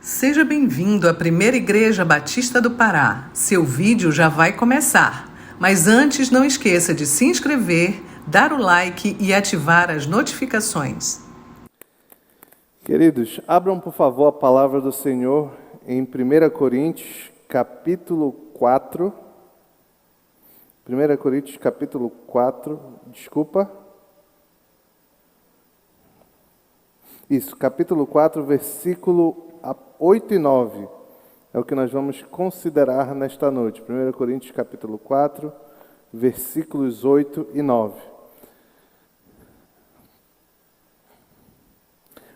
Seja bem-vindo à Primeira Igreja Batista do Pará. Seu vídeo já vai começar. Mas antes, não esqueça de se inscrever, dar o like e ativar as notificações. Queridos, abram por favor a palavra do Senhor em 1 Coríntios, capítulo 4. 1 Coríntios, capítulo 4, capítulo 4, versículo 8 e 9. É o que nós vamos considerar nesta noite. 1 Coríntios, capítulo 4, versículos 8 e 9.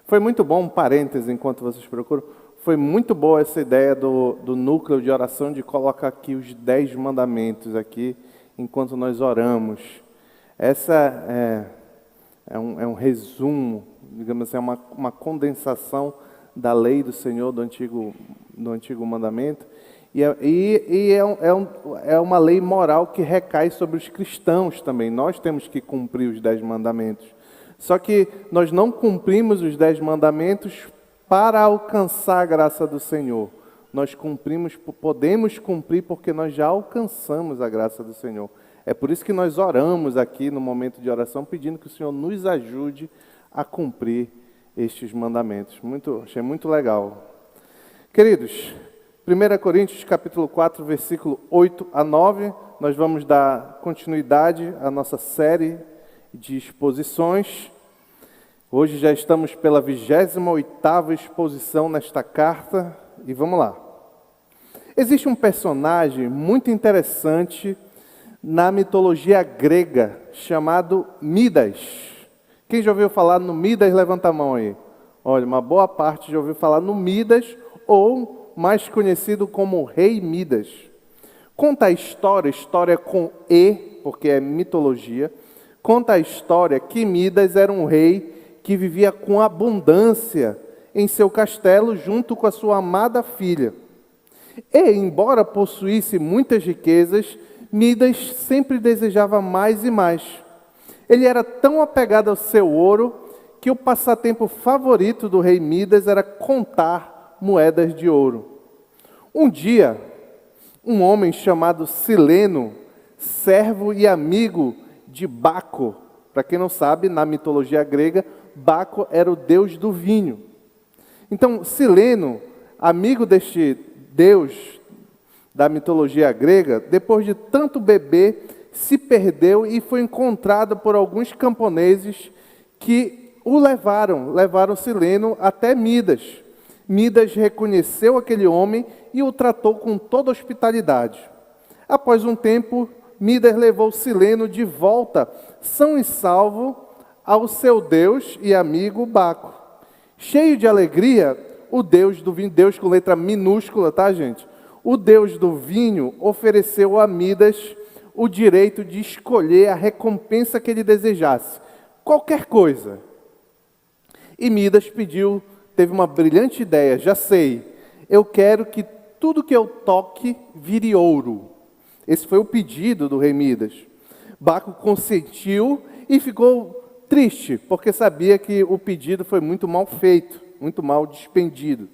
Foi muito bom, um parêntese enquanto vocês procuram, foi muito boa essa ideia do núcleo de oração, de colocar aqui os 10 mandamentos aqui, enquanto nós oramos. Essa é um resumo, digamos assim, uma condensação da lei do Senhor, do antigo mandamento, é uma lei moral que recai sobre os cristãos também. Nós temos que cumprir os 10 mandamentos. Só que nós não cumprimos os 10 mandamentos para alcançar a graça do Senhor. Nós podemos cumprir porque nós já alcançamos a graça do Senhor. É por isso que nós oramos aqui no momento de oração, pedindo que o Senhor nos ajude a cumprir estes mandamentos. Achei muito legal. Queridos, 1 Coríntios capítulo 4, versículo 8 a 9, nós vamos dar continuidade à nossa série de exposições. Hoje já estamos pela 28ª exposição nesta carta, e vamos lá. Existe um personagem muito interessante na mitologia grega, chamado Midas. Quem já ouviu falar no Midas, levanta a mão aí. Olha, uma boa parte já ouviu falar no Midas, ou mais conhecido como Rei Midas. Conta a história com E, porque é mitologia. Conta a história que Midas era um rei que vivia com abundância em seu castelo junto com a sua amada filha. E, embora possuísse muitas riquezas, Midas sempre desejava mais e mais. Ele era tão apegado ao seu ouro que o passatempo favorito do rei Midas era contar moedas de ouro. Um dia, um homem chamado Sileno, servo e amigo de Baco, para quem não sabe, na mitologia grega, Baco era o deus do vinho. Então, Sileno, amigo deste deus da mitologia grega, depois de tanto beber, se perdeu e foi encontrado por alguns camponeses que o levaram Sileno até Midas. Midas reconheceu aquele homem e o tratou com toda hospitalidade. Após um tempo, Midas levou Sileno de volta, são e salvo, ao seu deus e amigo Baco. Cheio de alegria, o deus do vinho, Deus com letra minúscula, tá, gente? O deus do vinho ofereceu a Midas o direito de escolher a recompensa que ele desejasse, qualquer coisa. E Midas teve uma brilhante ideia: já sei, eu quero que tudo que eu toque vire ouro. Esse foi o pedido do rei Midas. Baco consentiu e ficou triste, porque sabia que o pedido foi muito mal feito, muito mal despendido.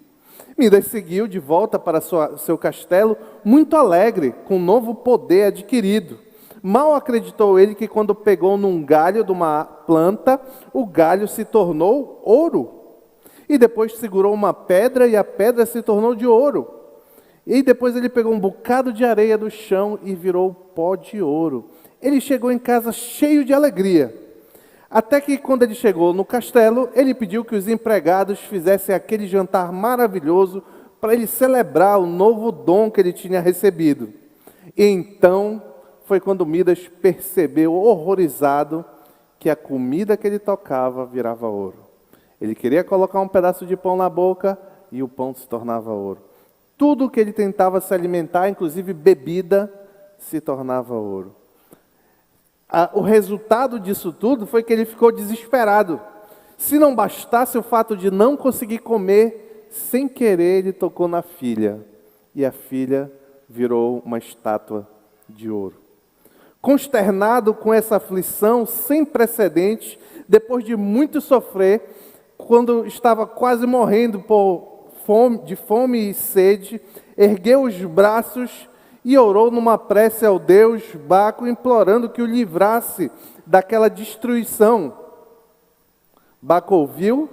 Midas seguiu de volta para seu castelo, muito alegre com o novo poder adquirido. Mal acreditou ele que quando pegou num galho de uma planta, o galho se tornou ouro. E depois segurou uma pedra e a pedra se tornou de ouro. E depois ele pegou um bocado de areia do chão e virou pó de ouro. Ele chegou em casa cheio de alegria. Até que quando ele chegou no castelo, ele pediu que os empregados fizessem aquele jantar maravilhoso para ele celebrar o novo dom que ele tinha recebido. E então foi quando Midas percebeu, horrorizado, que a comida que ele tocava virava ouro. Ele queria colocar um pedaço de pão na boca e o pão se tornava ouro. Tudo que ele tentava se alimentar, inclusive bebida, se tornava ouro. O resultado disso tudo foi que ele ficou desesperado. Se não bastasse o fato de não conseguir comer, sem querer ele tocou na filha. E a filha virou uma estátua de ouro. Consternado com essa aflição sem precedentes, depois de muito sofrer, quando estava quase morrendo por fome e sede, ergueu os braços e orou numa prece ao deus Baco, implorando que o livrasse daquela destruição. Baco ouviu,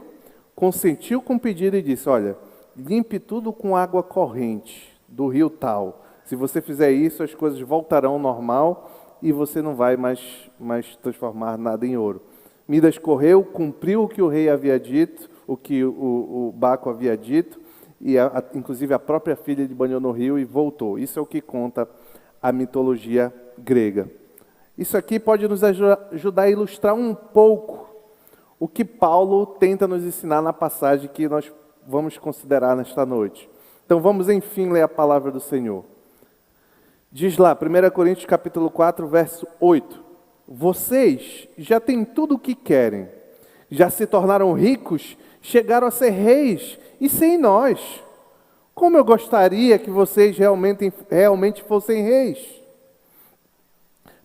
consentiu com o pedido e disse: olha, limpe tudo com água corrente do rio tal. Se você fizer isso, as coisas voltarão ao normal e você não vai mais transformar nada em ouro. Midas correu, cumpriu o que o rei havia dito, o que o Baco havia dito, e inclusive a própria filha ele banhou no rio e voltou. Isso é o que conta a mitologia grega. Isso aqui pode nos ajudar a ilustrar um pouco o que Paulo tenta nos ensinar na passagem que nós vamos considerar nesta noite. Então vamos, enfim, ler a palavra do Senhor. Diz lá, 1 Coríntios capítulo 4, verso 8. Vocês já têm tudo o que querem, já se tornaram ricos, chegaram a ser reis, e sem nós. Como eu gostaria que vocês realmente fossem reis,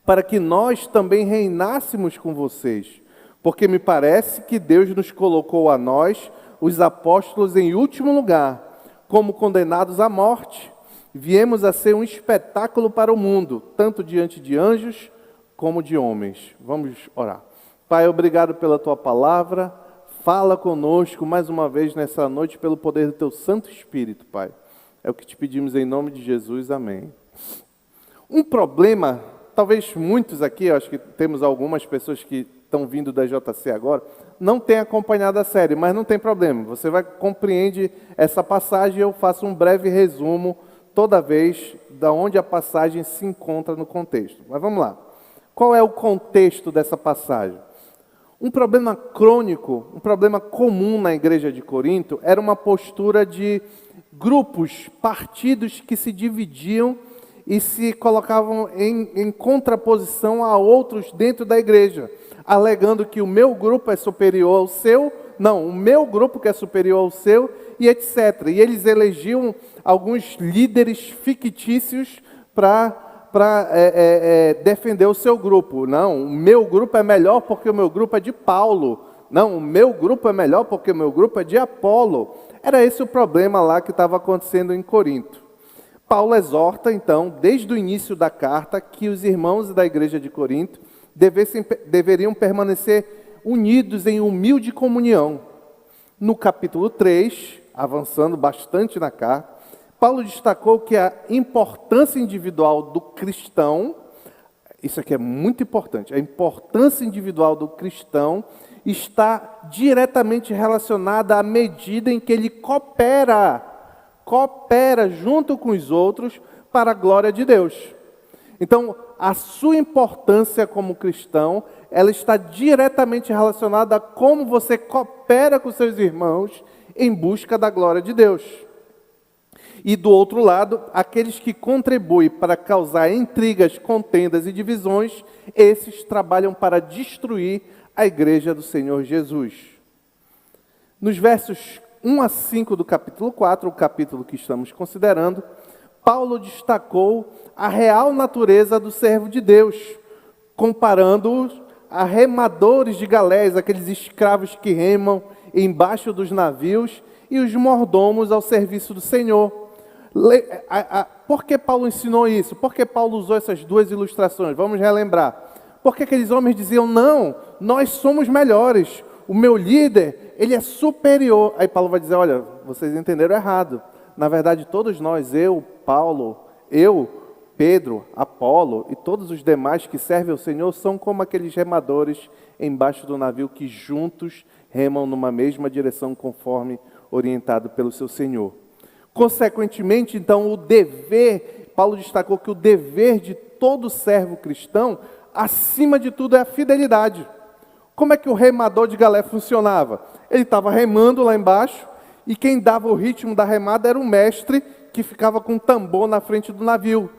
para que nós também reinássemos com vocês. Porque me parece que Deus nos colocou a nós, os apóstolos, em último lugar, como condenados à morte. Viemos a ser um espetáculo para o mundo, tanto diante de anjos como de homens. Vamos orar. Pai, obrigado pela Tua palavra. Fala conosco mais uma vez nessa noite pelo poder do Teu Santo Espírito, Pai. É o que te pedimos em nome de Jesus. Amém. Um problema, talvez muitos aqui, eu acho que temos algumas pessoas que estão vindo da JC agora, não tem acompanhado a série, mas não tem problema. Você vai compreender essa passagem e eu faço um breve resumo toda vez da onde a passagem se encontra no contexto. Mas vamos lá. Qual é o contexto dessa passagem? Um problema crônico, um problema comum na igreja de Corinto era uma postura de grupos, partidos que se dividiam e se colocavam em contraposição a outros dentro da igreja, alegando que o meu grupo é superior ao seu, não, o meu grupo que é superior ao seu, e etc. E eles elegiam alguns líderes fictícios para defender o seu grupo. Não, o meu grupo é melhor porque o meu grupo é de Paulo. Não, o meu grupo é melhor porque o meu grupo é de Apolo. Era esse o problema lá que estava acontecendo em Corinto. Paulo exorta, então, desde o início da carta, que os irmãos da igreja de Corinto deveriam permanecer unidos em humilde comunhão. No capítulo 3, avançando bastante na carta, Paulo destacou que a importância individual do cristão, isso aqui é muito importante, a importância individual do cristão está diretamente relacionada à medida em que ele coopera junto com os outros para a glória de Deus. Então, a sua importância como cristão, ela está diretamente relacionada a como você coopera com seus irmãos em busca da glória de Deus. E do outro lado, aqueles que contribuem para causar intrigas, contendas e divisões, esses trabalham para destruir a igreja do Senhor Jesus. Nos versos 1 a 5 do capítulo 4, o capítulo que estamos considerando, Paulo destacou a real natureza do servo de Deus, comparando-os a remadores de galés, aqueles escravos que remam embaixo dos navios, e os mordomos ao serviço do Senhor. Por que Paulo ensinou isso? Por que Paulo usou essas duas ilustrações? Vamos relembrar. Porque aqueles homens diziam, não, nós somos melhores, o meu líder, ele é superior. Aí Paulo vai dizer, olha, vocês entenderam errado. Na verdade, todos nós, eu, Paulo, Pedro, Apolo e todos os demais que servem ao Senhor são como aqueles remadores embaixo do navio que juntos remam numa mesma direção conforme orientado pelo seu Senhor. Consequentemente, então, o dever, Paulo destacou que o dever de todo servo cristão, acima de tudo, é a fidelidade. Como é que o remador de galé funcionava? Ele estava remando lá embaixo e quem dava o ritmo da remada era o mestre que ficava com um tambor na frente do navio.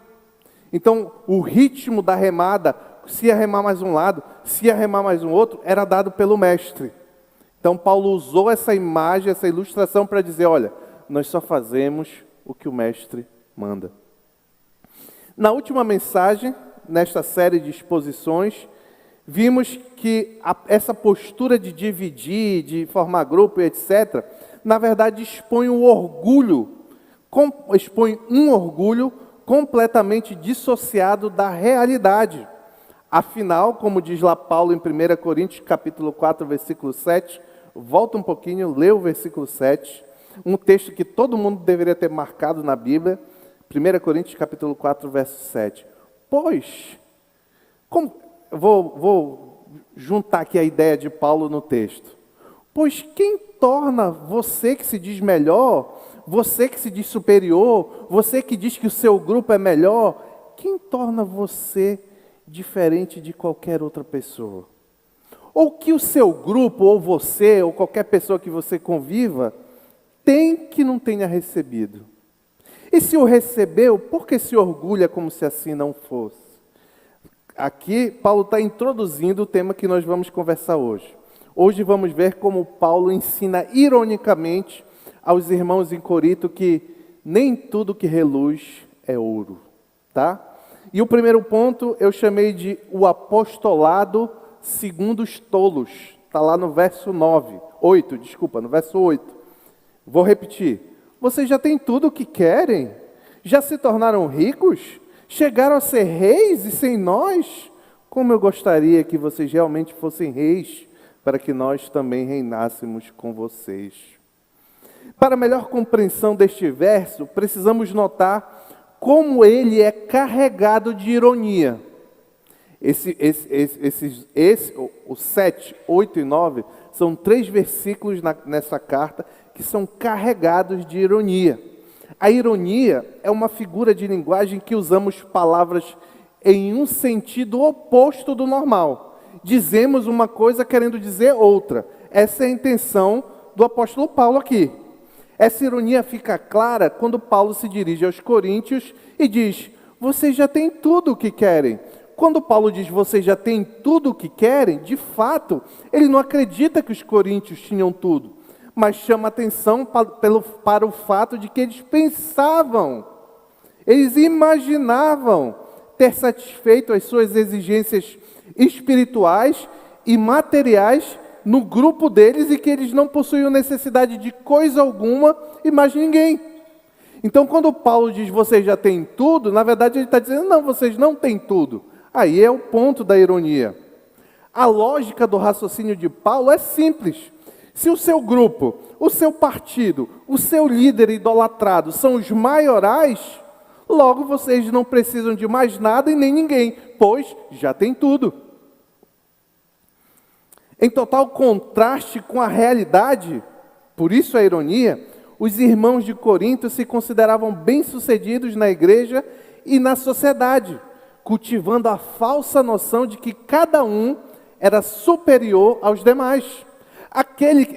Então, o ritmo da remada, se ia remar mais um lado, se ia remar mais um outro, era dado pelo mestre. Então, Paulo usou essa imagem, essa ilustração para dizer, olha, nós só fazemos o que o mestre manda. Na última mensagem, nesta série de exposições, vimos que essa postura de dividir, de formar grupo e etc., na verdade, expõe um orgulho completamente dissociado da realidade. Afinal, como diz lá Paulo em 1 Coríntios, capítulo 4, versículo 7, volta um pouquinho, lê o versículo 7, um texto que todo mundo deveria ter marcado na Bíblia, 1 Coríntios, capítulo 4, verso 7. Pois, vou juntar aqui a ideia de Paulo no texto. Pois quem torna você que se diz melhor, você que se diz superior, você que diz que o seu grupo é melhor, quem torna você diferente de qualquer outra pessoa? Ou que o seu grupo, ou você, ou qualquer pessoa que você conviva, tem que não tenha recebido? E se o recebeu, por que se orgulha como se assim não fosse? Aqui, Paulo está introduzindo o tema que nós vamos conversar hoje. Hoje vamos ver como Paulo ensina ironicamente aos irmãos em Corinto que nem tudo que reluz é ouro, tá? E o primeiro ponto eu chamei de o apostolado segundo os tolos. Está lá no verso 8. Vou repetir. Vocês já têm tudo o que querem? Já se tornaram ricos? Chegaram a ser reis e sem nós? Como eu gostaria que vocês realmente fossem reis, para que nós também reinássemos com vocês. Para melhor compreensão deste verso, precisamos notar como ele é carregado de ironia. O 7, 8 e 9 são 3 versículos nessa carta que são carregados de ironia. A ironia é uma figura de linguagem que usamos palavras em um sentido oposto do normal. Dizemos uma coisa querendo dizer outra. Essa é a intenção do apóstolo Paulo aqui. Essa ironia fica clara quando Paulo se dirige aos coríntios e diz: vocês já têm tudo o que querem. Quando Paulo diz vocês já têm tudo o que querem, de fato, ele não acredita que os coríntios tinham tudo, mas chama atenção para o fato de que eles pensavam, eles imaginavam ter satisfeito as suas exigências espirituais e materiais no grupo deles e que eles não possuíam necessidade de coisa alguma e mais ninguém. Então, quando Paulo diz vocês já têm tudo, na verdade ele está dizendo não, vocês não têm tudo. Aí é o ponto da ironia. A lógica do raciocínio de Paulo é simples. Se o seu grupo, o seu partido, o seu líder idolatrado são os maiorais, logo vocês não precisam de mais nada e nem ninguém, pois já tem tudo. Em total contraste com a realidade, por isso a ironia, os irmãos de Corinto se consideravam bem-sucedidos na igreja e na sociedade, cultivando a falsa noção de que cada um era superior aos demais.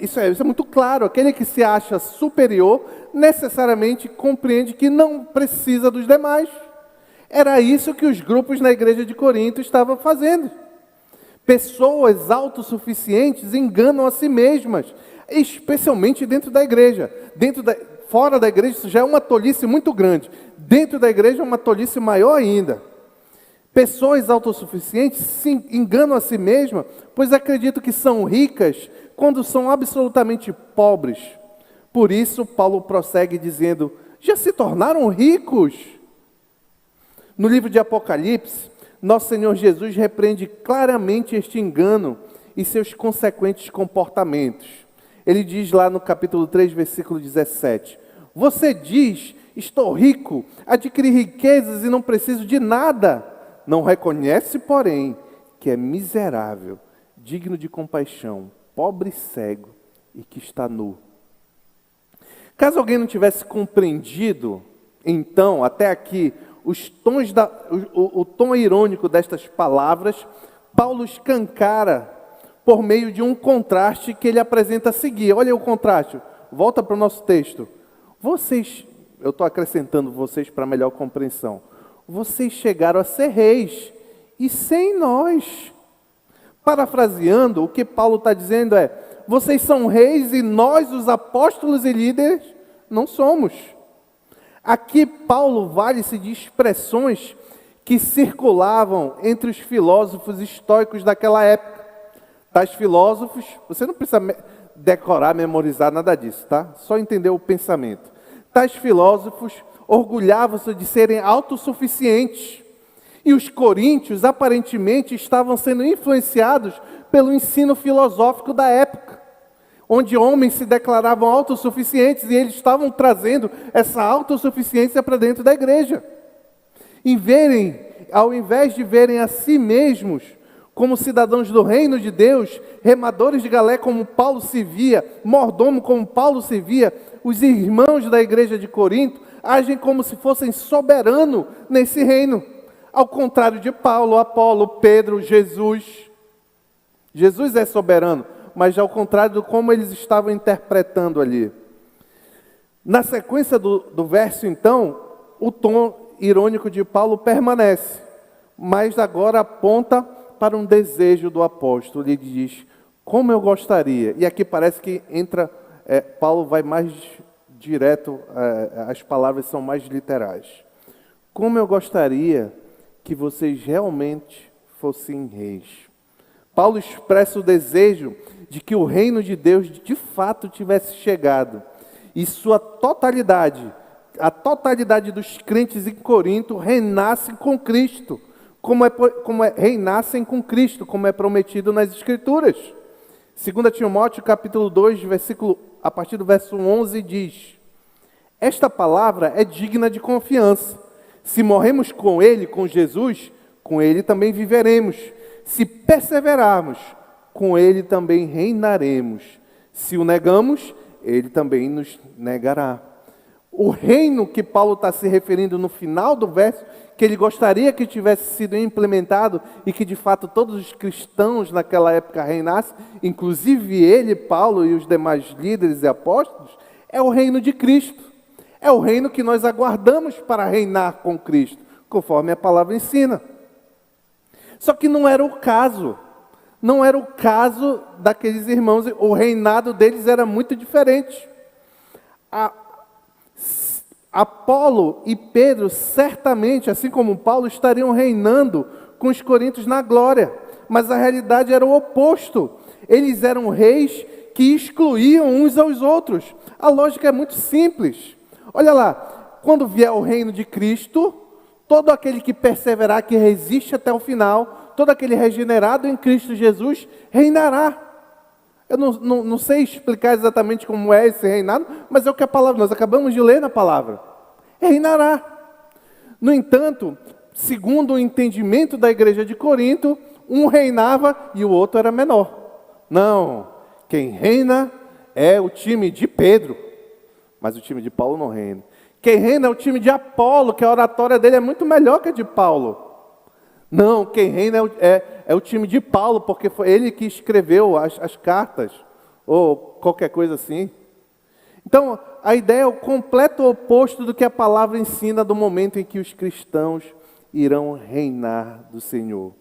Isso é muito claro, aquele que se acha superior necessariamente compreende que não precisa dos demais. Era isso que os grupos na igreja de Corinto estavam fazendo. Pessoas autossuficientes enganam a si mesmas, especialmente dentro da igreja. Fora da igreja isso já é uma tolice muito grande. Dentro da igreja é uma tolice maior ainda. Pessoas autossuficientes se enganam a si mesmas, pois acreditam que são ricas quando são absolutamente pobres. Por isso, Paulo prossegue dizendo: já se tornaram ricos? No livro de Apocalipse, nosso Senhor Jesus repreende claramente este engano e seus consequentes comportamentos. Ele diz lá no capítulo 3, versículo 17: você diz, estou rico, adquiri riquezas e não preciso de nada. Não reconhece, porém, que é miserável, digno de compaixão, pobre e cego e que está nu. Caso alguém não tivesse compreendido, então, até aqui, o tom irônico destas palavras, Paulo escancara por meio de um contraste que ele apresenta a seguir. Olha o contraste, volta para o nosso texto. Eu estou acrescentando vocês para melhor compreensão. Vocês chegaram a ser reis, e sem nós. Parafraseando, o que Paulo está dizendo é: vocês são reis e nós, os apóstolos e líderes, não somos. Aqui Paulo vale-se de expressões que circulavam entre os filósofos estoicos daquela época. Tais filósofos, você não precisa decorar, memorizar, nada disso, tá? Só entender o pensamento. Tais filósofos orgulhavam-se de serem autossuficientes. E os coríntios, aparentemente, estavam sendo influenciados pelo ensino filosófico da época, onde homens se declaravam autossuficientes e eles estavam trazendo essa autossuficiência para dentro da igreja. Ao invés de verem a si mesmos como cidadãos do reino de Deus, remadores de galé como Paulo se via, mordomo como Paulo se via, os irmãos da igreja de Corinto agem como se fossem soberanos nesse reino. Ao contrário de Paulo, Apolo, Pedro, Jesus. Jesus é soberano, mas ao contrário de como eles estavam interpretando ali. Na sequência do verso, então, o tom irônico de Paulo permanece, mas agora aponta para um desejo do apóstolo. Ele diz, como eu gostaria, e aqui parece que Paulo vai mais direto, as palavras são mais literais. Como eu gostaria que vocês realmente fossem reis. Paulo expressa o desejo de que o reino de Deus de fato tivesse chegado, e sua totalidade, a totalidade dos crentes em Corinto reinasse com Cristo, reinassem com Cristo, como é prometido nas Escrituras. 2 Timóteo capítulo 2, a partir do verso 11 diz, esta palavra é digna de confiança. Se morremos com Ele, com Jesus, com Ele também viveremos. Se perseverarmos, com Ele também reinaremos. Se o negamos, Ele também nos negará. O reino que Paulo está se referindo no final do verso, que ele gostaria que tivesse sido implementado e que de fato todos os cristãos naquela época reinassem, inclusive ele, Paulo e os demais líderes e apóstolos, é o reino de Cristo. É o reino que nós aguardamos para reinar com Cristo, conforme a palavra ensina. Só que não era o caso. Não era o caso daqueles irmãos. O reinado deles era muito diferente. Apolo e Pedro, certamente, assim como Paulo, estariam reinando com os coríntios na glória. Mas a realidade era o oposto. Eles eram reis que excluíam uns aos outros. A lógica é muito simples. Olha lá, quando vier o reino de Cristo, todo aquele que perseverar, que resiste até o final, todo aquele regenerado em Cristo Jesus, reinará. Eu não sei explicar exatamente como é esse reinado, mas é o que a palavra, nós acabamos de ler na palavra. Reinará. No entanto, segundo o entendimento da igreja de Corinto, um reinava e o outro era menor. Não, quem reina é o time de Pedro, mas o time de Paulo não reina. Quem reina é o time de Apolo, que a oratória dele é muito melhor que a de Paulo. Não, quem reina é o time de Paulo, porque foi ele que escreveu as cartas, ou qualquer coisa assim. Então, a ideia é o completo oposto do que a palavra ensina do momento em que os cristãos irão reinar do Senhor.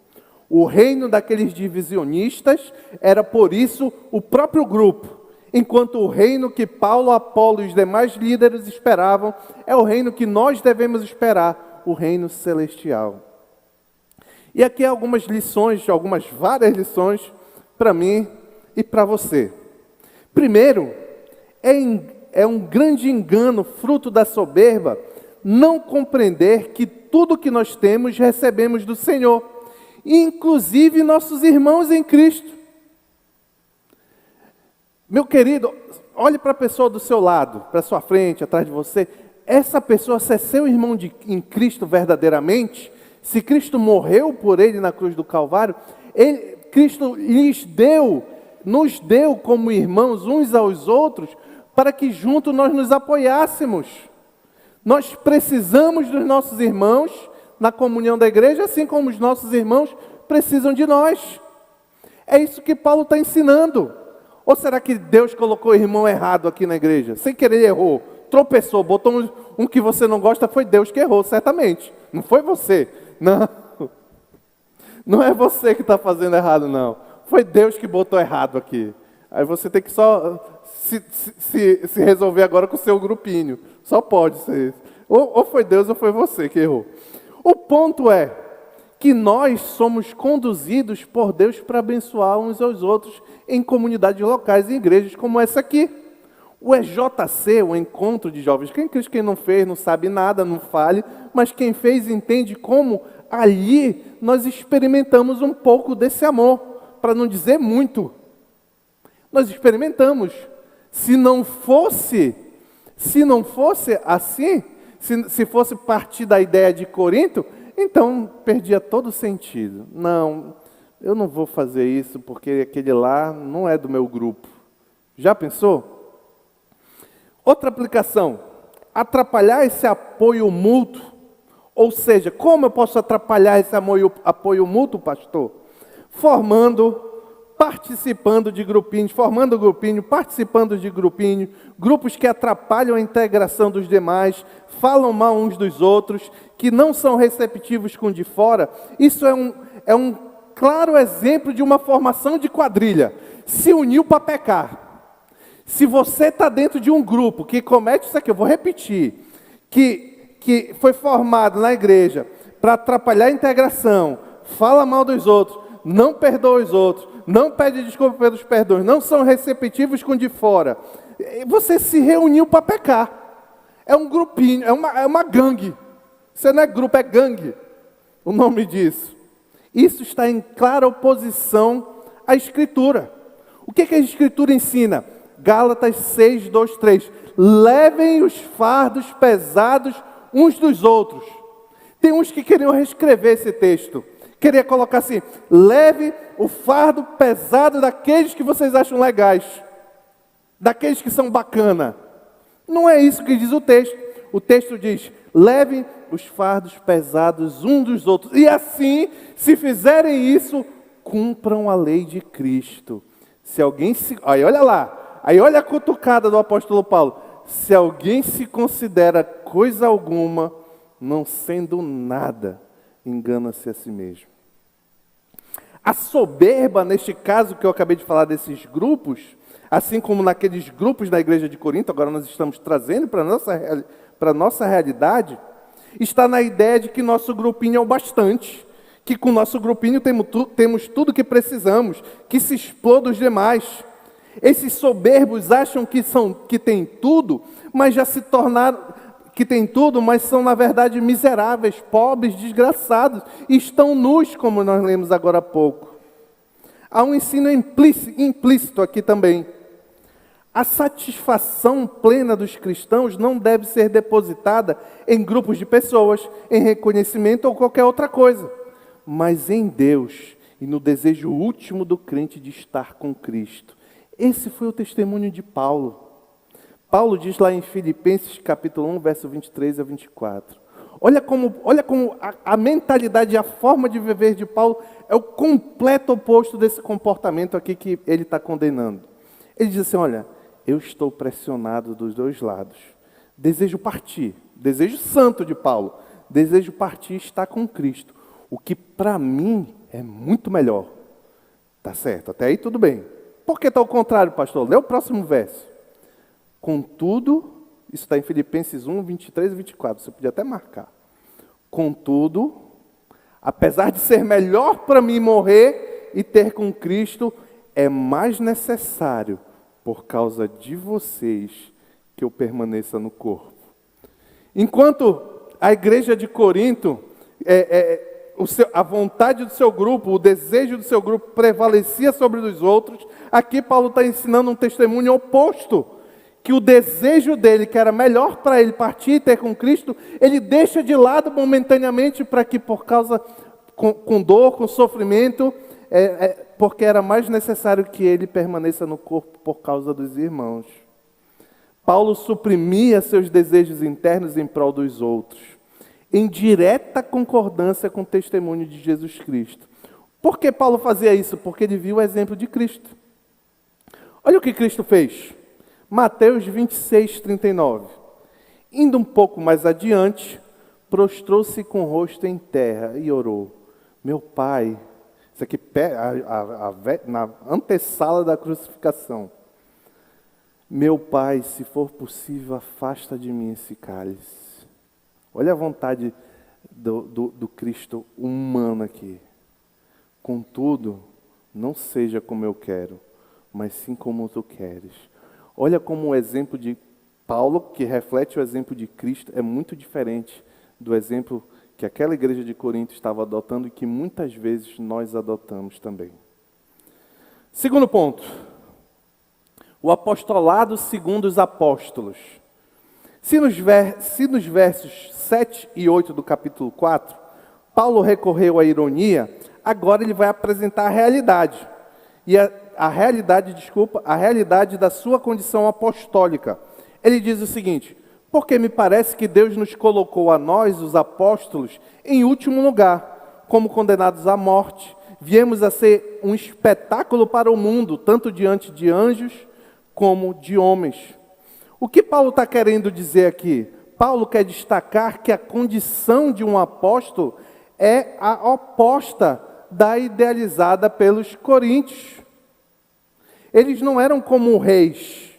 O reino daqueles divisionistas era, por isso, o próprio grupo, enquanto o reino que Paulo, Apolo e os demais líderes esperavam é o reino que nós devemos esperar, o reino celestial. E aqui algumas lições, várias lições para mim e para você. Primeiro, é um grande engano, fruto da soberba, não compreender que tudo que nós temos recebemos do Senhor, inclusive nossos irmãos em Cristo. Meu querido, olhe para a pessoa do seu lado, para a sua frente, atrás de você. Essa pessoa, se é seu irmão em Cristo verdadeiramente, se Cristo morreu por ele na cruz do Calvário, Cristo nos deu como irmãos uns aos outros, para que juntos nós nos apoiássemos. Nós precisamos dos nossos irmãos na comunhão da igreja, assim como os nossos irmãos precisam de nós. É isso que Paulo está ensinando. Ou será que Deus colocou o irmão errado aqui na igreja? Sem querer ele errou, tropeçou, botou um que você não gosta, foi Deus que errou, certamente. Não foi você. Não é você que está fazendo errado, não. Foi Deus que botou errado aqui. Aí você tem que só se resolver agora com o seu grupinho. Só pode ser isso. Ou foi Deus ou foi você que errou. O ponto é que nós somos conduzidos por Deus para abençoar uns aos outros em comunidades locais e igrejas como essa aqui. O EJC, o Encontro de Jovens, quem não fez não sabe nada, não fale, mas quem fez entende como ali nós experimentamos um pouco desse amor, para não dizer muito. Nós experimentamos. Se não fosse assim, se fosse partir da ideia de Corinto, então perdia todo o sentido. Não, eu não vou fazer isso porque aquele lá não é do meu grupo. Já pensou? Outra aplicação, atrapalhar esse apoio mútuo. Ou seja, como eu posso atrapalhar esse apoio mútuo, pastor? Participando de grupinhos, formando grupinho, participando de grupinho, grupos que atrapalham a integração dos demais, falam mal uns dos outros, que não são receptivos com o de fora. Isso é um claro exemplo de uma formação de quadrilha. Se uniu para pecar. Se você está dentro de um grupo que comete isso aqui, eu vou repetir, que foi formado na igreja para atrapalhar a integração, fala mal dos outros, não perdoa os outros, não pede desculpa pelos perdões, não são receptivos com o de fora, você se reuniu para pecar. É um grupinho, é uma gangue. Você não é grupo, é gangue, o nome disso. Isso está em clara oposição à Escritura. O que a Escritura ensina? Gálatas 6, 2, 3. Levem os fardos pesados uns dos outros. Tem uns que queriam reescrever esse texto. Queria colocar assim: leve o fardo pesado daqueles que vocês acham legais. Daqueles que são bacana. Não é isso que diz o texto. O texto diz: levem os fardos pesados uns dos outros. E assim, se fizerem isso, cumpram a lei de Cristo. Se alguém se... Aí olha lá. Aí olha a cutucada do apóstolo Paulo. Se alguém se considera coisa alguma, não sendo nada, engana-se a si mesmo. A soberba, neste caso que eu acabei de falar desses grupos, assim como naqueles grupos da igreja de Corinto, agora nós estamos trazendo para a nossa realidade, está na ideia de que nosso grupinho é o bastante, que com o nosso grupinho temos tudo que precisamos, que se exploda os demais. Esses soberbos acham que têm tudo, mas já se tornaram, que têm tudo, mas são na verdade miseráveis, pobres, desgraçados, e estão nus, como nós lemos agora há pouco. Há um ensino implícito aqui também. A satisfação plena dos cristãos não deve ser depositada em grupos de pessoas, em reconhecimento ou qualquer outra coisa, mas em Deus e no desejo último do crente de estar com Cristo. Esse foi o testemunho de Paulo. Paulo diz lá em Filipenses capítulo 1, verso 23 a 24. Olha como a mentalidade e a forma de viver de Paulo é o completo oposto desse comportamento aqui que ele está condenando. Ele diz assim: olha, eu estou pressionado dos dois lados. Desejo partir, desejo santo de Paulo, desejo partir e estar com Cristo. O que para mim é muito melhor. Tá certo, até aí tudo bem. Por que está ao contrário, pastor? Lê o próximo verso. Contudo, isso está em Filipenses 1, 23 e 24. Você podia até marcar. Contudo, apesar de ser melhor para mim morrer e ter com Cristo, é mais necessário, por causa de vocês, que eu permaneça no corpo. Enquanto a igreja de Corinto, a vontade do seu grupo, o desejo do seu grupo prevalecia sobre os outros, aqui Paulo está ensinando um testemunho oposto, que o desejo dele, que era melhor para ele partir e ter com Cristo, ele deixa de lado momentaneamente para que com dor, com sofrimento, porque era mais necessário que ele permaneça no corpo por causa dos irmãos. Paulo suprimia seus desejos internos em prol dos outros, em direta concordância com o testemunho de Jesus Cristo. Por que Paulo fazia isso? Porque ele viu o exemplo de Cristo. Olha o que Cristo fez. Mateus 26, 39. Indo um pouco mais adiante, prostrou-se com o rosto em terra e orou: meu Pai, isso aqui na antessala da crucificação. Meu Pai, se for possível, afasta de mim esse cálice. Olha a vontade do Cristo humano aqui. Contudo, não seja como eu quero, mas sim como tu queres. Olha como o exemplo de Paulo, que reflete o exemplo de Cristo, é muito diferente do exemplo que aquela igreja de Corinto estava adotando e que muitas vezes nós adotamos também. Segundo ponto, o apostolado segundo os apóstolos. Se nos versos 7 e 8 do capítulo 4, Paulo recorreu à ironia, agora ele vai apresentar a realidade. E a realidade da sua condição apostólica. Ele diz o seguinte: porque me parece que Deus nos colocou a nós, os apóstolos, em último lugar, como condenados à morte. Viemos a ser um espetáculo para o mundo, tanto diante de anjos como de homens. O que Paulo está querendo dizer aqui? Paulo quer destacar que a condição de um apóstolo é a oposta da idealizada pelos coríntios. Eles não eram como reis.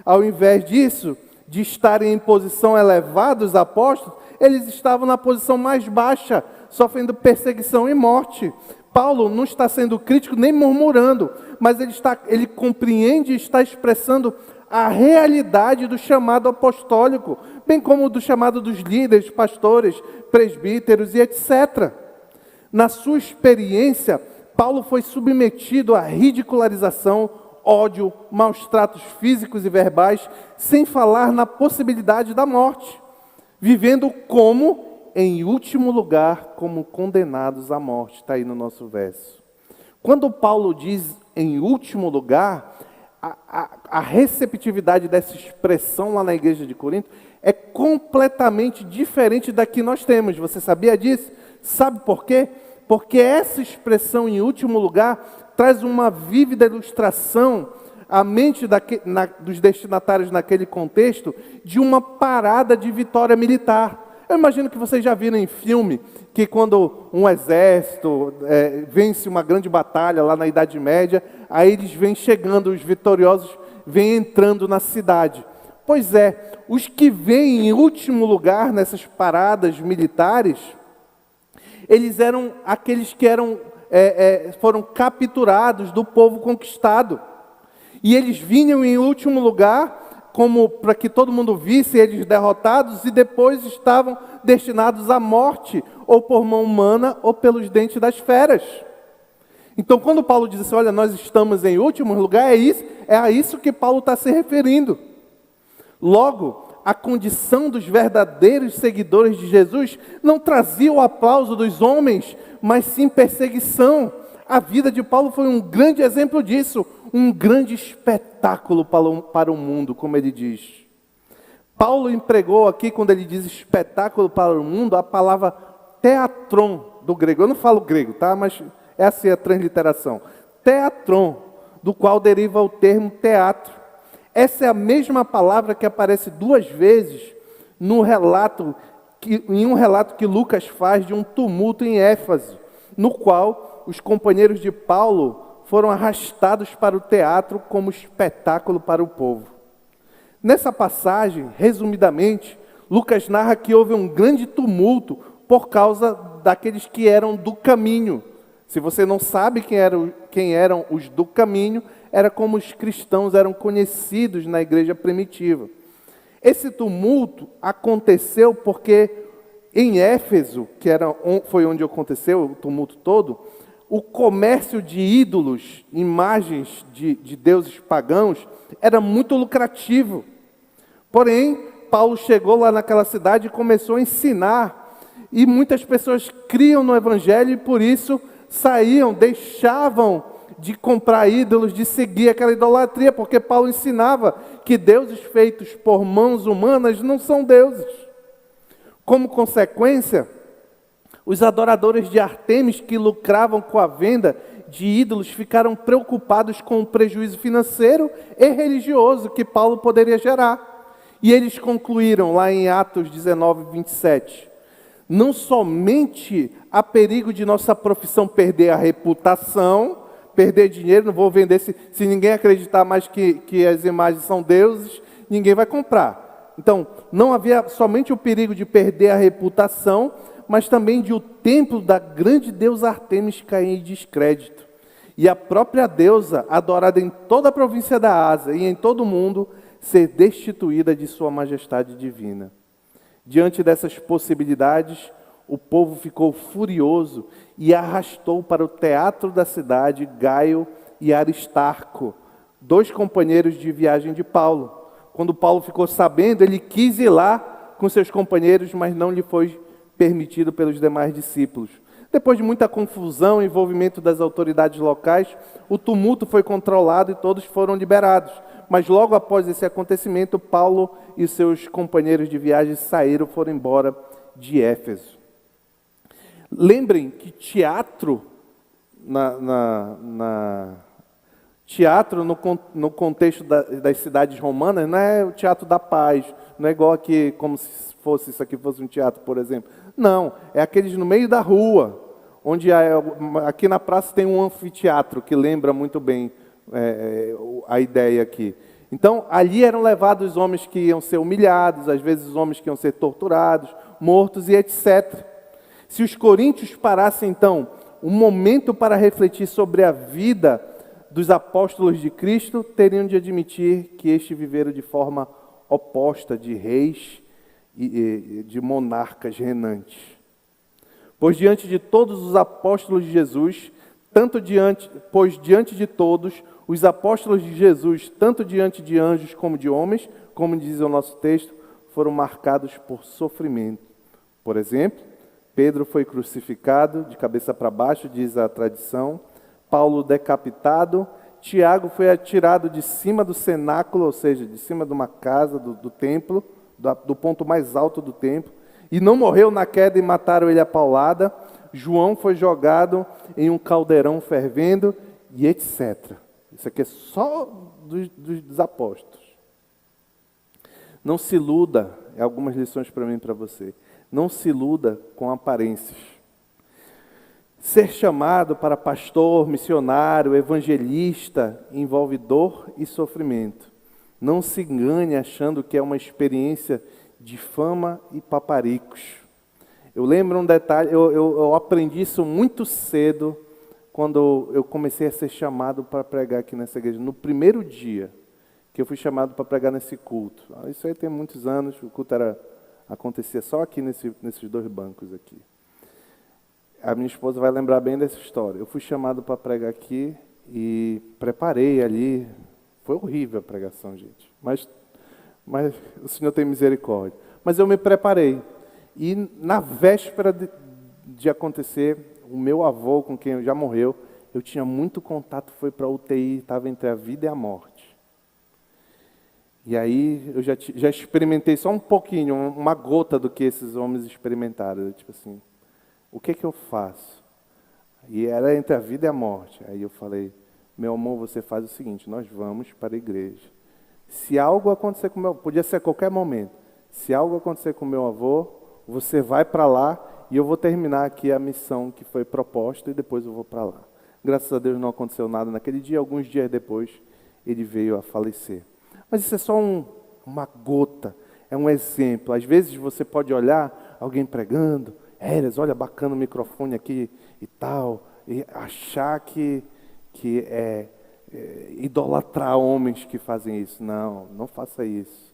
Ao invés disso, de estarem em posição elevada, os apóstolos, eles estavam na posição mais baixa, sofrendo perseguição e morte. Paulo não está sendo crítico nem murmurando, mas ele compreende e está expressando a realidade do chamado apostólico, bem como do chamado dos líderes, pastores, presbíteros e etc. Na sua experiência, Paulo foi submetido à ridicularização, ódio, maus tratos físicos e verbais, sem falar na possibilidade da morte, vivendo como, em último lugar, como condenados à morte. Está aí no nosso verso. Quando Paulo diz em último lugar, a receptividade dessa expressão lá na igreja de Corinto é completamente diferente da que nós temos. Você sabia disso? Sabe por quê? Porque essa expressão em último lugar traz uma vívida ilustração à mente dos destinatários naquele contexto de uma parada de vitória militar. Eu imagino que vocês já viram em filme que quando um exército vence uma grande batalha lá na Idade Média, aí eles vêm chegando, os vitoriosos vêm entrando na cidade. Pois é, os que vêm em último lugar nessas paradas militares, eles eram aqueles que foram capturados do povo conquistado. E eles vinham em último lugar, como para que todo mundo visse eles derrotados, e depois estavam destinados à morte, ou por mão humana, ou pelos dentes das feras. Então, quando Paulo diz assim, olha, nós estamos em último lugar, é a isso que Paulo está se referindo. Logo, a condição dos verdadeiros seguidores de Jesus não trazia o aplauso dos homens, mas sim perseguição. A vida de Paulo foi um grande exemplo disso, um grande espetáculo para o mundo, como ele diz. Paulo empregou aqui, quando ele diz espetáculo para o mundo, a palavra teatron do grego. Eu não falo grego, tá? Mas essa é a transliteração. Teatron, do qual deriva o termo teatro. Essa é a mesma palavra que aparece 2 vezes em um relato que Lucas faz de um tumulto em Éfeso, no qual os companheiros de Paulo foram arrastados para o teatro como espetáculo para o povo. Nessa passagem, resumidamente, Lucas narra que houve um grande tumulto por causa daqueles que eram do caminho. Se você não sabe quem eram os do caminho, era como os cristãos eram conhecidos na igreja primitiva. Esse tumulto aconteceu porque em Éfeso, foi onde aconteceu o tumulto todo, o comércio de ídolos, imagens de deuses pagãos, era muito lucrativo. Porém, Paulo chegou lá naquela cidade e começou a ensinar. E muitas pessoas criam no Evangelho e por isso deixavam de comprar ídolos, de seguir aquela idolatria, porque Paulo ensinava que deuses feitos por mãos humanas não são deuses. Como consequência, os adoradores de Ártemis que lucravam com a venda de ídolos ficaram preocupados com o prejuízo financeiro e religioso que Paulo poderia gerar. E eles concluíram lá em Atos 19, 27. Não somente há perigo de nossa profissão perder a reputação, perder dinheiro, não vou vender, se ninguém acreditar mais que as imagens são deuses, ninguém vai comprar. Então, não havia somente o perigo de perder a reputação, mas também de o templo da grande deusa Ártemis cair em descrédito. E a própria deusa, adorada em toda a província da Ásia e em todo o mundo, ser destituída de sua majestade divina. Diante dessas possibilidades, o povo ficou furioso e arrastou para o teatro da cidade Gaio e Aristarco, 2 companheiros de viagem de Paulo. Quando Paulo ficou sabendo, ele quis ir lá com seus companheiros, mas não lhe foi permitido pelos demais discípulos. Depois de muita confusão e envolvimento das autoridades locais, o tumulto foi controlado e todos foram liberados. Mas logo após esse acontecimento, Paulo e seus companheiros de viagem foram embora de Éfeso. Lembrem que teatro, teatro no contexto das cidades romanas, não é o teatro da paz, não é igual aqui, como se fosse isso aqui fosse um teatro, por exemplo. Não, é aqueles no meio da rua, onde aqui na praça tem um anfiteatro, que lembra muito bem a ideia aqui. Então, ali eram levados homens que iam ser humilhados, às vezes homens que iam ser torturados, mortos e etc. Se os coríntios parassem, então, um momento para refletir sobre a vida dos apóstolos de Cristo, teriam de admitir que estes viveram de forma oposta de reis e de monarcas reinantes. Pois diante de todos os apóstolos de Jesus, diante de todos, os apóstolos de Jesus, tanto diante de anjos como de homens, como diz o nosso texto, foram marcados por sofrimento. Por exemplo, Pedro foi crucificado de cabeça para baixo, diz a tradição, Paulo decapitado, Tiago foi atirado de cima do cenáculo, ou seja, de cima de uma casa do templo, do ponto mais alto do templo, e não morreu na queda e mataram ele a paulada. João foi jogado em um caldeirão fervendo e etc. Isso aqui é só dos apóstolos. Não se iluda, algumas lições para mim e para você. Não se iluda com aparências. Ser chamado para pastor, missionário, evangelista envolve dor e sofrimento. Não se engane achando que é uma experiência de fama e paparicos. Eu lembro um detalhe, eu aprendi isso muito cedo, quando eu comecei a ser chamado para pregar aqui nessa igreja. No primeiro dia que eu fui chamado para pregar nesse culto. Isso aí tem muitos anos, o culto acontecia só aqui nesses 2 bancos aqui. A minha esposa vai lembrar bem dessa história. Eu fui chamado para pregar aqui e preparei ali. Foi horrível a pregação, gente. Mas o Senhor tem misericórdia. Mas eu me preparei. E na véspera de acontecer, o meu avô, com quem já morreu, eu tinha muito contato, foi para a UTI, estava entre a vida e a morte. E aí eu já experimentei só um pouquinho, uma gota do que esses homens experimentaram. Tipo assim, o que eu faço? E era entre a vida e a morte. Aí eu falei, meu amor, você faz o seguinte, nós vamos para a igreja. Se algo acontecer com podia ser a qualquer momento, se algo acontecer com meu avô, você vai para lá e eu vou terminar aqui a missão que foi proposta e depois eu vou para lá. Graças a Deus não aconteceu nada naquele dia, alguns dias depois ele veio a falecer. Mas isso é só uma gota, é um exemplo. Às vezes você pode olhar alguém pregando, olha, bacana o microfone aqui e tal, e achar que é idolatrar homens que fazem isso. Não, não faça isso.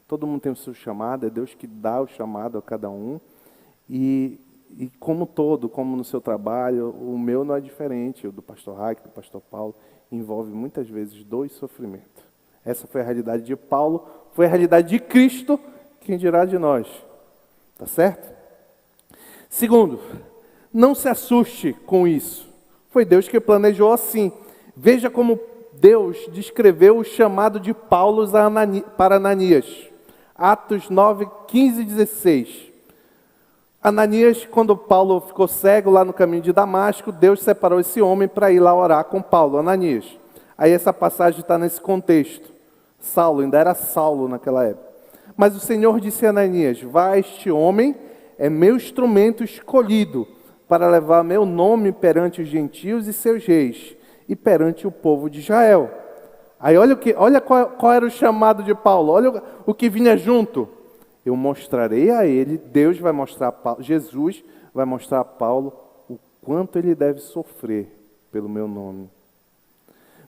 Todo mundo tem o seu chamado, é Deus que dá o chamado a cada um. E como no seu trabalho, o meu não é diferente, o do pastor Raik, do pastor Paulo, envolve muitas vezes dor e sofrimento. Essa foi a realidade de Paulo, foi a realidade de Cristo, quem dirá de nós. Tá certo? Segundo, não se assuste com isso. Foi Deus que planejou assim. Veja como Deus descreveu o chamado de Paulo para Ananias. Atos 9, 15 e 16. Ananias, quando Paulo ficou cego lá no caminho de Damasco, Deus separou esse homem para ir lá orar com Paulo, Ananias. Aí essa passagem está nesse contexto. Saulo, ainda era Saulo naquela época. Mas o Senhor disse a Ananias, este homem é meu instrumento escolhido para levar meu nome perante os gentios e seus reis, e perante o povo de Israel. Aí olha qual era o chamado de Paulo, olha o que vinha junto. eu mostrarei a ele, Deus vai mostrar a Paulo, Jesus vai mostrar a Paulo o quanto ele deve sofrer pelo meu nome.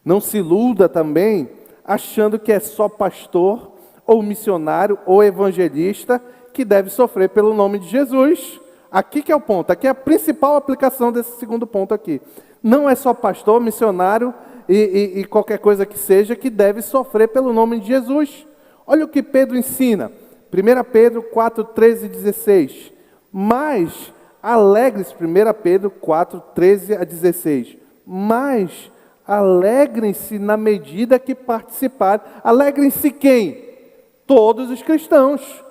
Não se iluda também achando que é só pastor, ou missionário, ou evangelista que deve sofrer pelo nome de Jesus. Aqui que é o ponto, aqui é a principal aplicação desse segundo ponto aqui. Não é só pastor, missionário e qualquer coisa que seja que deve sofrer pelo nome de Jesus. Olha o que Pedro ensina. 1 Pedro 4, 13 e 16. Mas alegre-se, 1 Pedro 4, 13 a 16. Mas alegrem-se na medida que participarem. Alegrem-se quem? Todos os cristãos.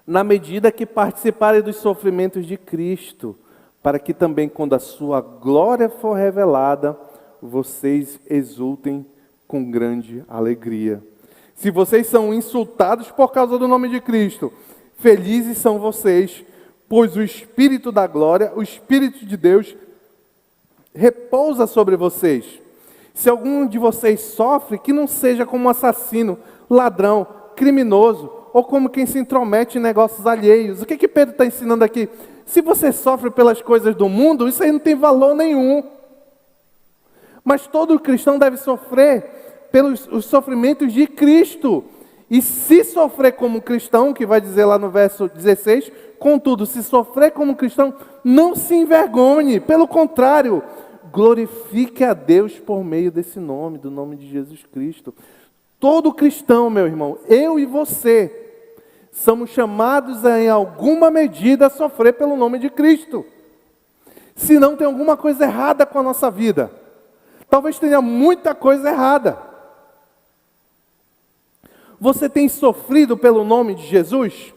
Na medida que participarem dos sofrimentos de Cristo, para que também, quando a sua glória for revelada, vocês exultem com grande alegria. Se vocês são insultados por causa do nome de Cristo, felizes são vocês, pois o Espírito da glória, o Espírito de Deus, repousa sobre vocês. Se algum de vocês sofre, que não seja como assassino, ladrão, criminoso, ou como quem se intromete em negócios alheios. O que Pedro está ensinando aqui? Se você sofre pelas coisas do mundo, isso aí não tem valor nenhum. Mas todo cristão deve sofrer pelos os sofrimentos de Cristo. E se sofrer como cristão, que vai dizer lá no verso 16, contudo, se sofrer como cristão, não se envergonhe. Pelo contrário, glorifique a Deus por meio desse nome, do nome de Jesus Cristo. Todo cristão, meu irmão, eu e você, somos chamados a, em alguma medida, a sofrer pelo nome de Cristo. Se não tem alguma coisa errada com a nossa vida. Talvez tenha muita coisa errada. Você tem sofrido pelo nome de Jesus?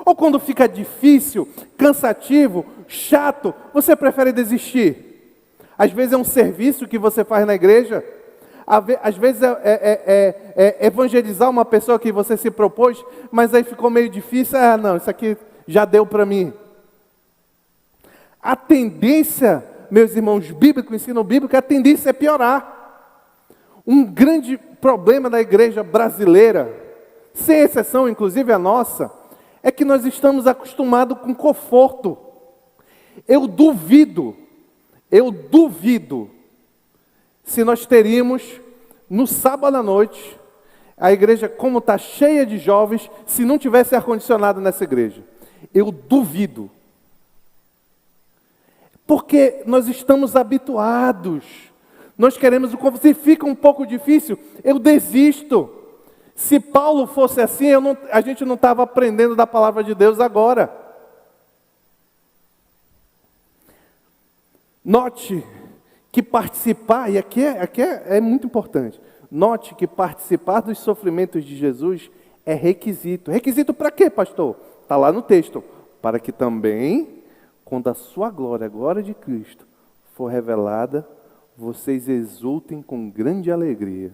Ou quando fica difícil, cansativo, chato, você prefere desistir? Às vezes é um serviço que você faz na igreja. Às vezes é evangelizar uma pessoa que você se propôs, mas aí ficou meio difícil. Ah, não, isso aqui já deu para mim. A tendência, meus irmãos bíblicos, ensino bíblico, a tendência é piorar. Um grande problema da igreja brasileira, sem exceção, inclusive a nossa, é que nós estamos acostumados com conforto. Eu duvido, se nós teríamos, no sábado à noite, a igreja como está cheia de jovens, se não tivesse ar-condicionado nessa igreja. Eu duvido. Porque nós estamos habituados. Nós queremos, se fica um pouco difícil, eu desisto. Se Paulo fosse assim, a gente não estava aprendendo da palavra de Deus agora. Note que participar, e aqui é muito importante, note que participar dos sofrimentos de Jesus é requisito. Requisito para quê, pastor? Está lá no texto. Para que também, quando a sua glória, a glória de Cristo, for revelada, vocês exultem com grande alegria.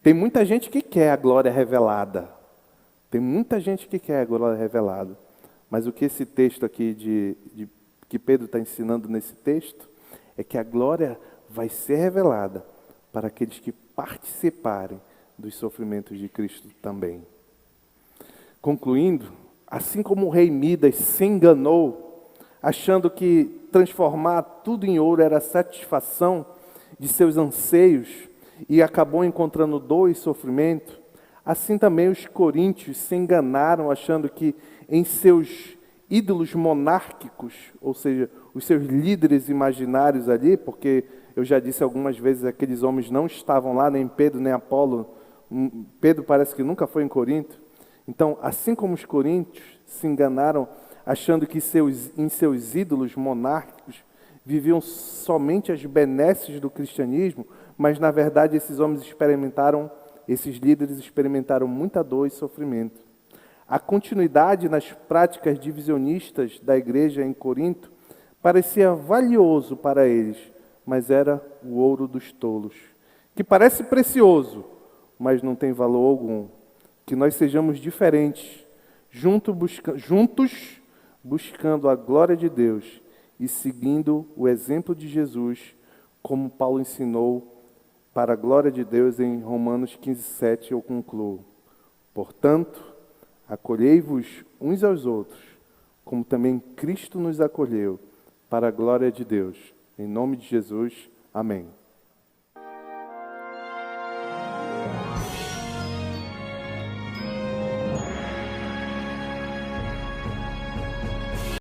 Tem muita gente que quer a glória revelada. Tem muita gente que quer a glória revelada. Mas o que esse texto aqui, que Pedro está ensinando nesse texto, é que a glória vai ser revelada para aqueles que participarem dos sofrimentos de Cristo também. Concluindo, assim como o rei Midas se enganou, achando que transformar tudo em ouro era a satisfação de seus anseios e acabou encontrando dor e sofrimento, assim também os coríntios se enganaram achando que em seus ídolos monárquicos, ou seja, os seus líderes imaginários ali, porque eu já disse algumas vezes, aqueles homens não estavam lá, nem Pedro, nem Apolo. Pedro parece que nunca foi em Corinto. Então, assim como os coríntios se enganaram, achando que em seus ídolos monárquicos viviam somente as benesses do cristianismo, mas na verdade esses líderes experimentaram muita dor e sofrimento. A continuidade nas práticas divisionistas da igreja em Corinto parecia valioso para eles, mas era o ouro dos tolos, que parece precioso, mas não tem valor algum. Que nós sejamos diferentes, juntos buscando a glória de Deus e seguindo o exemplo de Jesus, como Paulo ensinou para a glória de Deus em Romanos 15:7, eu concluo. Portanto, Acolhei-vos uns aos outros, como também Cristo nos acolheu, para a glória de Deus. Em nome de Jesus, amém.